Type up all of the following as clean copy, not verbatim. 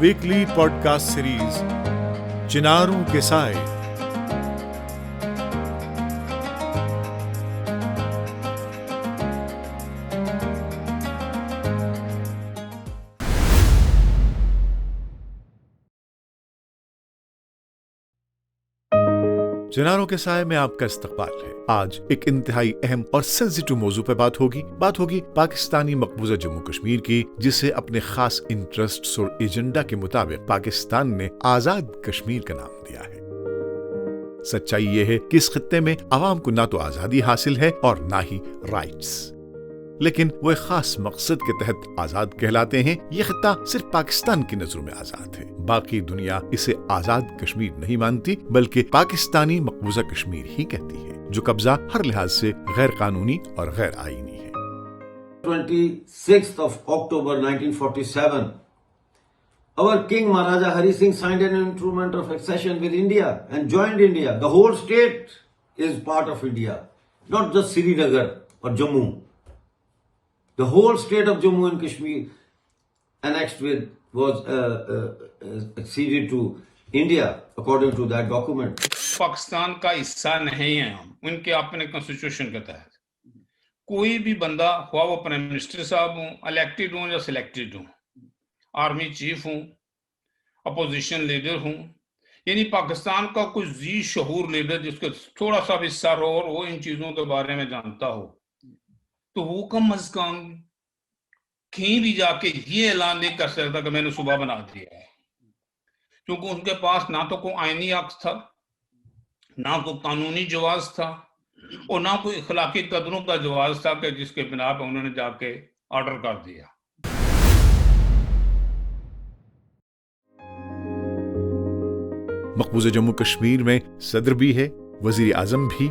Weekly podcast series चिनारों के साए। चिनारों के साए में आपका इस्तकबाल है। आज एक इंतहाई अहम और सेंसिटिव मौजू पर बात होगी पाकिस्तानी मकबूजा जम्मू कश्मीर की, जिसे अपने खास इंटरेस्ट्स और एजेंडा के मुताबिक पाकिस्तान ने आजाद कश्मीर का नाम दिया है। सच्चाई ये है कि इस खित्ते में आवाम को ना तो आजादी हासिल है और ना ही राइट्स, लेकिन वो एक खास मकसद के तहत आजाद कहलाते हैं। ये खित्ता सिर्फ पाकिस्तान की नजरों में आजाद है, बाकी दुनिया इसे आजाद कश्मीर नहीं मानती, बल्कि पाकिस्तानी मकबूजा कश्मीर ही कहती है, जो कब्जा हर लिहाज से गैर कानूनी और गैर आईनी है। 26th of October 1947, our King Maharaja Hari Singh signed an instrument of accession with India and joined India. The whole state is part of India, not just Srinagar or Jammu. The whole state of Jammu and Kashmir annexed with was acceded to India according to that document. Pakistan का हिस्सा नहीं है हम, उनके अपने constitution के तहत। कोई भी बंदा, हुआ वो प्राइम मिनिस्टर साहब हूँ, इलेक्टेड हूँ या सिलेक्टेड हूँ, आर्मी चीफ हूँ, अपोजिशन लीडर हूँ, यानी पाकिस्तान का कोई जी शहूर लीडर जिसको थोड़ा सा भी सर और वो इन चीजों के बारे में जानता हो, तो वो कम अज कम कहीं भी जाके ये ऐलान नहीं कर सकता कि मैंने सूबा बना दिया है, क्योंकि उनके पास ना तो कोई आईनी हक था, ना कोई कानूनी जवाज था और ना कोई इखलाकी कदरों का जवाज था कि जिसके बिना पर उन्होंने जाके ऑर्डर कर दिया। मकबूजा जम्मू कश्मीर में सदर भी है, वजीर आजम भी,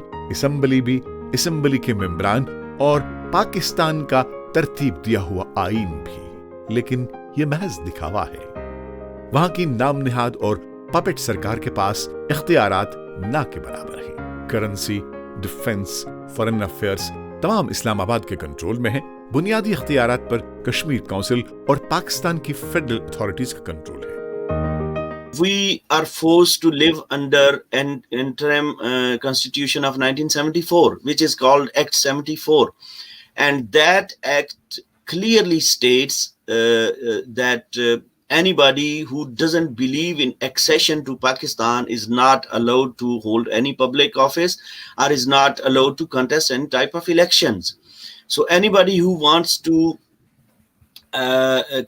असम्बली के मेंबरान और पाकिस्तान का तरतीब दिया हुआ आईन भी, लेकिन यह महज दिखावा है। वहां की नाम निहाद और पपेट सरकार के पास इख्तियारात ना के बराबर हैं। करेंसी, डिफेंस, फॉरेन अफेयर्स तमाम इस्लामाबाद के कंट्रोल में है। बुनियादी इख्तियारात पर कश्मीर काउंसिल और पाकिस्तान की फेडरल अथॉरिटीज का कंट्रोल है। We are forced to live under an interim constitution of 1974, which is called Act 74. And that act clearly states that anybody who doesn't believe in accession to Pakistan is not allowed to hold any public office or is not allowed to contest any type of elections. So anybody who wants to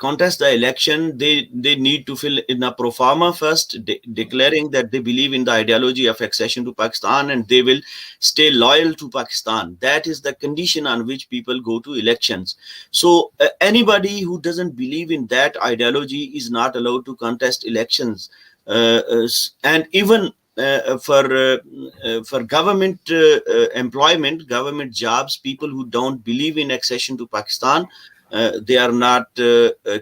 contest the election, they need to fill in a pro forma first, declaring that they believe in the ideology of accession to Pakistan and they will stay loyal to Pakistan. That is the condition on which people go to elections. So anybody who doesn't believe in that ideology is not allowed to contest elections. And even for government employment, government jobs, people who don't believe in accession to Pakistan, they are not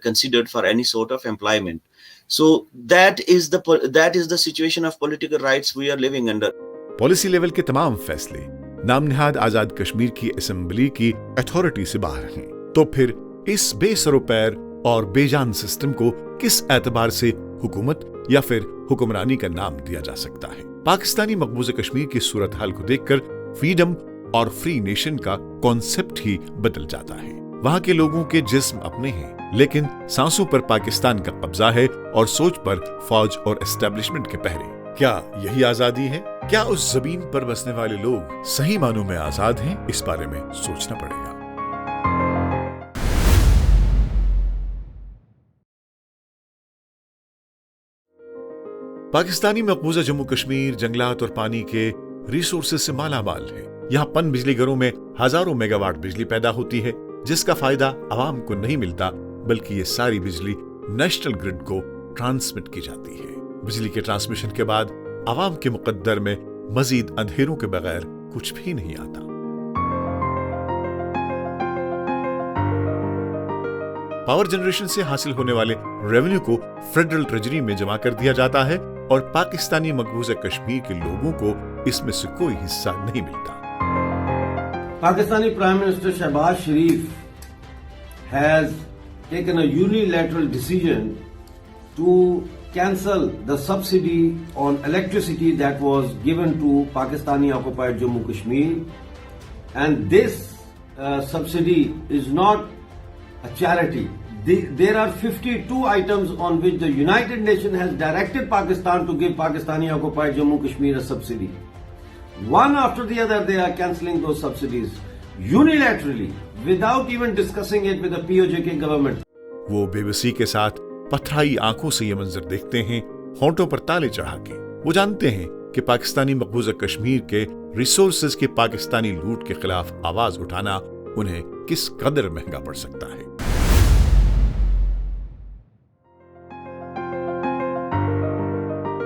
considered for any sort of employment. So that is the situation of political rights we are living under. Policy level के तमाम फैसले नाम निहाद आजाद कश्मीर की assembly की authority से बाहर हैं। तो फिर इस बेसरो पैर और बेजान सिस्टम को किस एतबार से हुकूमत या फिर हुक्मरानी का नाम दिया जा सकता है? पाकिस्तानी मकबूजा कश्मीर की सूरत हाल को देखकर फ्रीडम और फ्री नेशन का कॉन्सेप्ट ही बदल जाता है। वहां के लोगों के जिस्म अपने हैं, लेकिन सांसों पर पाकिस्तान का कब्जा है और सोच पर फौज और एस्टेब्लिशमेंट के पहरे। क्या यही आजादी है? क्या उस जमीन पर बसने वाले लोग सही मानों में आजाद हैं? इस बारे में सोचना पड़ेगा। पाकिस्तानी मकबूजा जम्मू कश्मीर जंगलात और पानी के रिसोर्सेज से मालामाल है। यहाँ पन बिजली घरों में हजारों मेगावाट बिजली पैदा होती है, जिसका फायदा आवाम को नहीं मिलता, बल्कि ये सारी बिजली नेशनल ग्रिड को ट्रांसमिट की जाती है। बिजली के ट्रांसमिशन के बाद आवाम के मुकद्दर में मजीद अंधेरों के बगैर कुछ भी नहीं आता। पावर जनरेशन से हासिल होने वाले रेवेन्यू को फेडरल ट्रेजरी में जमा कर दिया जाता है और पाकिस्तानी मकबूजा कश्मीर के लोगों को इसमें से कोई हिस्सा नहीं मिलता। Pakistani Prime Minister Shehbaz Sharif has taken a unilateral decision to cancel the subsidy on electricity that was given to Pakistani occupied Jammu Kashmir, and this subsidy is not a charity. There are 52 items on which the United Nations has directed Pakistan to give Pakistani occupied Jammu Kashmir a subsidy. One after the other they are cancelling those subsidies unilaterally without even discussing it with the POJK government. वो बेबसी के साथ पथराई आंखों से ये मंजर देखते हैं, होंठों पर ताले चढ़ा के। वो जानते हैं कि पाकिस्तानी मकबूजा कश्मीर के रिसोर्सेज के पाकिस्तानी लूट के खिलाफ आवाज उठाना उन्हें किस कदर महंगा पड़ सकता है।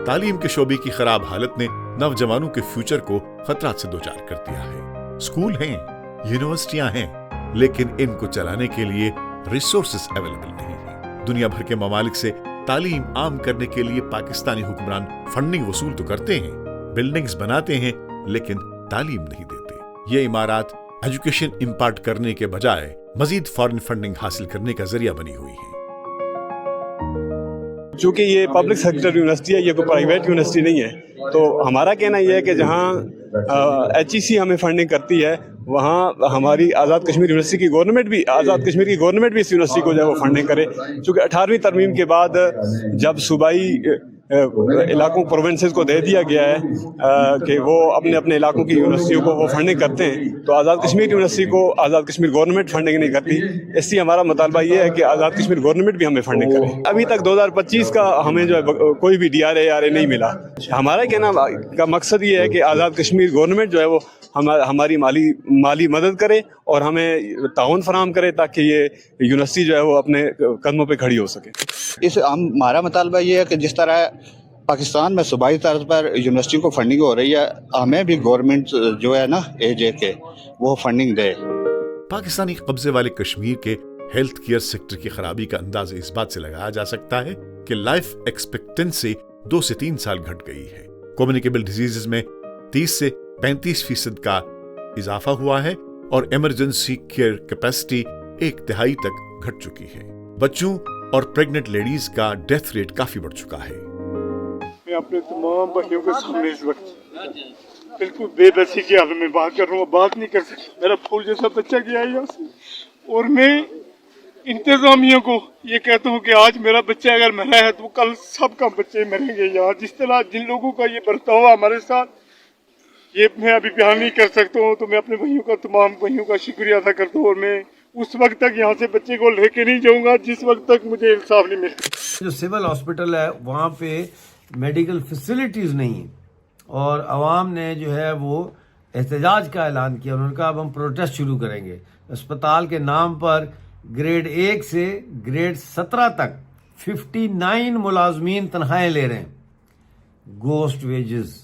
तालीम के शोबे की खराब हालत ने नौजवानों के फ्यूचर को खतरात से दोचार कर दिया है। स्कूल हैं, यूनिवर्सिटियां हैं, लेकिन इनको चलाने के लिए रिसोर्सेज अवेलेबल नहीं है। दुनिया भर के ममालिक से तालीम आम करने के लिए पाकिस्तानी हुक्मरान फंडिंग वसूल तो करते हैं, बिल्डिंग्स बनाते हैं, लेकिन तालीम नहीं देते। ये इमारत एजुकेशन इंपार्ट करने के बजाय मजीद फॉरेन फंडिंग हासिल करने का जरिया बनी हुई है। चूंकि ये पब्लिक सेक्टर यूनिवर्सिटी है, ये कोई प्राइवेट यूनिवर्सिटी नहीं है, तो हमारा कहना यह है कि जहाँ HEC हमें फंडिंग करती है, वहाँ हमारी आज़ाद कश्मीर यूनिवर्सिटी की गवर्नमेंट भी, आज़ाद कश्मीर की गवर्नमेंट भी इस यूनिवर्सिटी को जो है वो फंडिंग करे। चूँकि 18वीं तरमीम के बाद जब सूबाई इलाकों प्रोविंसेस को दे दिया गया है कि वो अपने अपने इलाकों की यूनिवर्सिटियों को वो फंडिंग करते हैं, तो आज़ाद कश्मीर यूनिवर्सिटी को आज़ाद कश्मीर गवर्नमेंट फंडिंग नहीं करती। इसलिए हमारा मुतालबा ये है कि आज़ाद कश्मीर गवर्नमेंट भी हमें फंडिंग करे। अभी तक 2025 का हमें जो है कोई भी DRA नहीं मिला। हमारा कहना का मकसद ये है कि आज़ाद कश्मीर गवर्नमेंट जो है वो हमारी माली मदद करे और हमें ताउन फराहम करे ताकि ये यूनिवर्सिटी जो है वो अपने कदमों पे खड़ी हो सके। हमारा मुतालबा ये है कि जिस तरह पाकिस्तान में सूबाई तर्ज पर यूनिवर्सिटी को फंडिंग हो रही है, हमें भी गवर्नमेंट जो है ना AJK वो फंडिंग दे। पाकिस्तानी कब्जे वाले कश्मीर के हेल्थ केयर सेक्टर की खराबी का अंदाजा इस बात से लगाया जा सकता है कि लाइफ एक्सपेक्टेंसी 2 से 3 साल घट गई है। कम्युनिकेबल डिजीजेस में 30 से 35% का इजाफा हुआ है और इमरजेंसी केयर कैपेसिटी 1/3 तक घट चुकी है। बच्चों और प्रेग्नेंट लेडीज का डेथ रेट काफी बढ़ चुका है। मैं अपने तमाम भाइयों के सामने इस वक्त बिल्कुल बेबसी की हालत में बात कर रहा हूँ, बात नहीं कर सकता। मेरा फूल जैसा बच्चा गया है यहाँ से, और मैं इंतजामिया को ये कहता हूँ कि आज मेरा बच्चा अगर मरा है तो कल सबका बच्चे मरेंगे यहाँ। जिस तरह जिन लोगों का ये बर्ताव हमारे साथ, ये मैं अभी बयान नहीं कर सकता हूँ। तो मैं अपने भाइयों का, तमाम भाइयों का शुक्रिया अदा करता हूँ, और मैं उस वक्त तक यहाँ से बच्चे को लेके नहीं जाऊँगा जिस वक्त तक मुझे इंसाफ नहीं मिले। जो सिविल हॉस्पिटल है वहाँ पे मेडिकल फैसिलिटीज़ नहीं है, और आवाम ने जो है वो एहतजाज का ऐलान किया। उन्होंने कहा अब हम प्रोटेस्ट शुरू करेंगे। अस्पताल के नाम पर ग्रेड 1 से ग्रेड 17 तक 59 मुलाजमीन तनख्वाहें ले रहे हैं, गोस्ट वेजेस।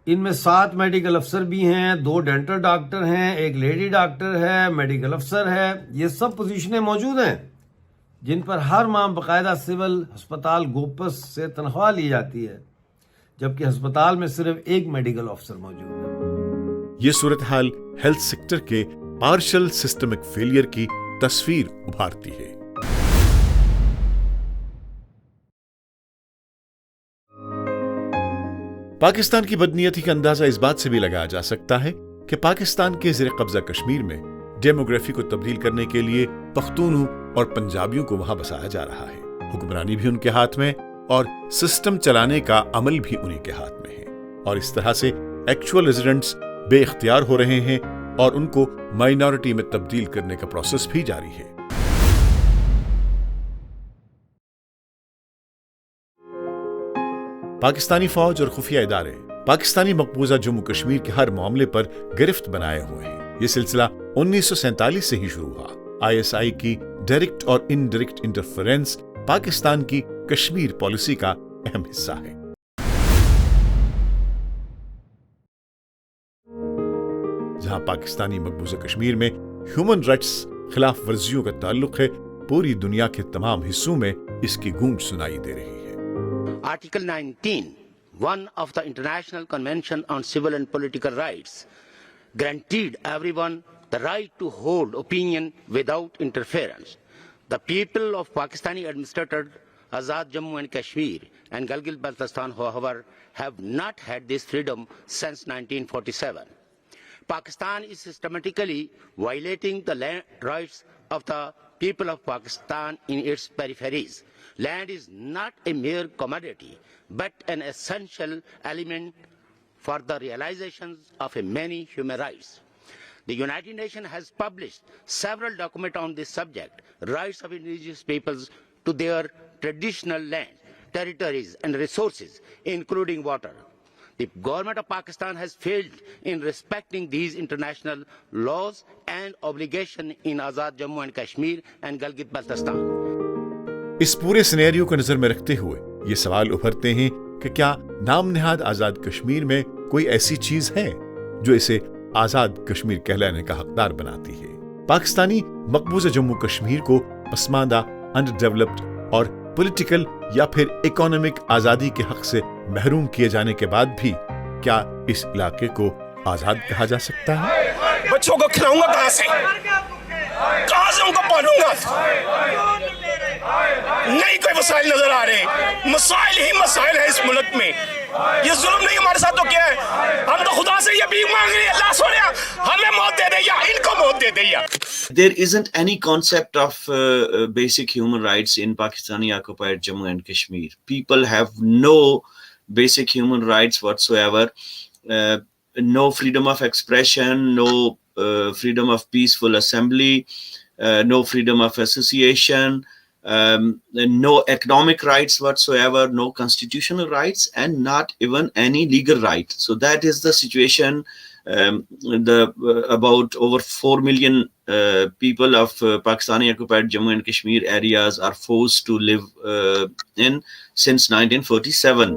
इनमें 7 मेडिकल अफसर भी हैं, 2 डेंटल डॉक्टर हैं, 1 लेडी डॉक्टर है, मेडिकल अफसर है। ये सब पोजीशनें मौजूद हैं जिन पर हर माह बाकायदा सिविल अस्पताल गोपस से तनख्वाह ली जाती है, जबकि अस्पताल में सिर्फ 1 मेडिकल अफसर मौजूद है। ये सूरत हाल हेल्थ सेक्टर के पार्शियल सिस्टमिक फेलियर की तस्वीर उभारती है। पाकिस्तान की बदनीयती का अंदाजा इस बात से भी लगाया जा सकता है कि पाकिस्तान के ज़ेर कब्जा कश्मीर में डेमोग्राफी को तब्दील करने के लिए पख्तूनों और पंजाबियों को वहां बसाया जा रहा है। हुक्मरानी भी उनके हाथ में और सिस्टम चलाने का अमल भी उन्हीं के हाथ में है, और इस तरह से एक्चुअल रेजिडेंट्स बेइख्तियार हो रहे हैं और उनको माइनॉरिटी में तब्दील करने का प्रोसेस भी जारी है। पाकिस्तानी फौज और खुफिया इदारे पाकिस्तानी मकबूजा जम्मू कश्मीर के हर मामले पर गिरफ्त बनाए हुए हैं। ये सिलसिला 1947 से ही शुरू हुआ। ISI की डायरेक्ट और इनडायरेक्ट इंटरफेरेंस पाकिस्तान की कश्मीर पॉलिसी का अहम हिस्सा है। जहां पाकिस्तानी मकबूजा कश्मीर में ह्यूमन राइट्स खिलाफ वर्जियों का ताल्लुक है, पूरी दुनिया के तमाम हिस्सों में इसकी गूंज सुनाई दे रही है। Article 19, one of the International Convention on Civil and Political Rights, guaranteed everyone the right to hold opinion without interference. The people of Pakistani administered Azad Jammu and Kashmir and Gilgit-Baltistan, however, have not had this freedom since 1947. Pakistan is systematically violating the land rights of the people of Pakistan in its peripheries. Land is not a mere commodity, but an essential element for the realization of many human rights. The United Nations has published several documents on this subject, rights of indigenous peoples to their traditional land, territories and resources, including water. The government of Pakistan has failed in respecting these international laws and obligations in Azad Jammu and Kashmir and Gilgit-Baltistan. इस पूरे scenario को नजर में रखते हुए ये सवाल उभरते हैं कि क्या नाम निहाद आजाद कश्मीर में कोई ऐसी चीज है जो इसे आजाद कश्मीर कहलाने का हकदार बनाती है। पाकिस्तानी मकबूजा जम्मू कश्मीर को पसमानदा, अंडर डेवलप्ड और पॉलिटिकल या फिर इकोनॉमिक आजादी के हक से महरूम किए जाने के बाद भी क्या इस इलाके को आजाद कहा जा सकता है? बच्चों को खिलाऊंगा कहां से उनको पालूंगा? नहीं कोई वसाइल नजर आ रहे, मसाइल ही मसाइल है इस मुल्क में। ये जुल्म नहीं हमारे साथ तो क्या है? हम तो खुदा से ये भीख मांग रहे हैं, अल्लाह सोनिया हमें मौत दे दे या इनको मौत दे दे या। There isn't any concept of basic human rights in Pakistani occupied Jammu and Kashmir. People have no basic human rights whatsoever. No freedom of expression, no freedom of peaceful assembly, no freedom of association, no economic rights whatsoever, no constitutional rights, and not even any legal right. So that is the situation. About over 4 million people of Pakistani occupied Jammu and Kashmir areas are forced to live in since 1947.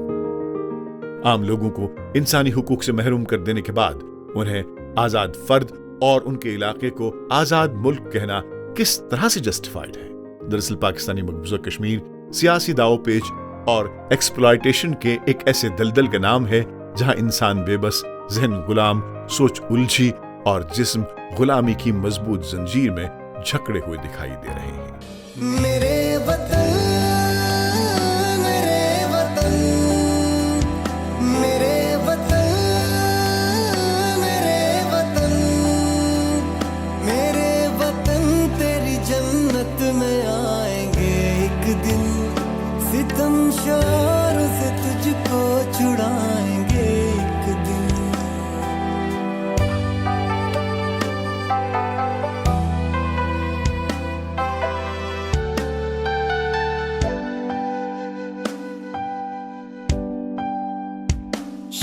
आम लोगों को इंसानी हुकूक से महरूम कर देने के बाद उन्हें आजाद फर्द और उनके इलाके को आजाद मुल्क कहना किस तरह से जस्टिफाइड है? दरअसल पाकिस्तानी मकबूजा कश्मीर सियासी दावपेच और एक्सप्लॉयटेशन के एक ऐसे दलदल का नाम है जहां इंसान बेबस, जहन गुलाम, सोच उलझी और जिस्म गुलामी की मजबूत जंजीर में जकड़े हुए दिखाई दे रहे हैं। मेरे वतन, मेरे वतन, मेरे वतन, मेरे वतन, मेरे वतन तेरी जन्नत में आएंगे एक दिन, सितम शार से तुझको छुड़ाएंगे एक दिन।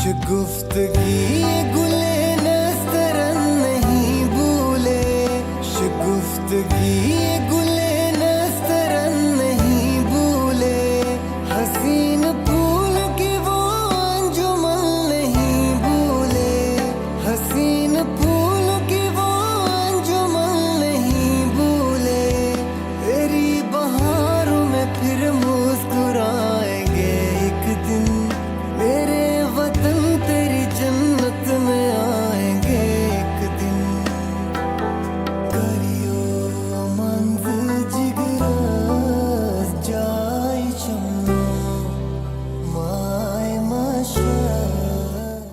शुगुफ्तगी गुले नस्तरन नहीं भूले, शुगुफ्तगी गुले नस्तरन नहीं भूले, हसीन फूल की वो अंजुमन नहीं भूले, हसीन फूल की वो अंजुमन नहीं भूले, तेरी बहारों में फिर मुस्कुराएंगे एक दिन, मेरे वतन तेरी जन्नत में आएंगे एक दिन। करियो मंजिल जिगरास जाय चमनो माय मशाल।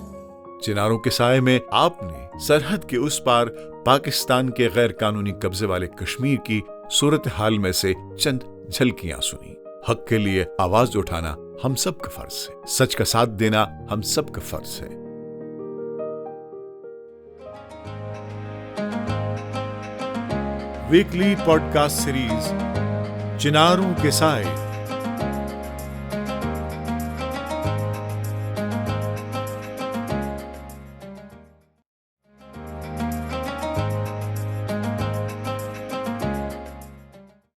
चिनारों के साए में आपने सरहद के उस पार पाकिस्तान के गैर कानूनी कब्जे वाले कश्मीर की सूरत हाल में से चंद झलकियां सुनी। हक के लिए आवाज उठाना हम सब का फर्ज है, सच का साथ देना हम सब का फर्ज है। वीकली पॉडकास्ट सीरीज चिनारों के साए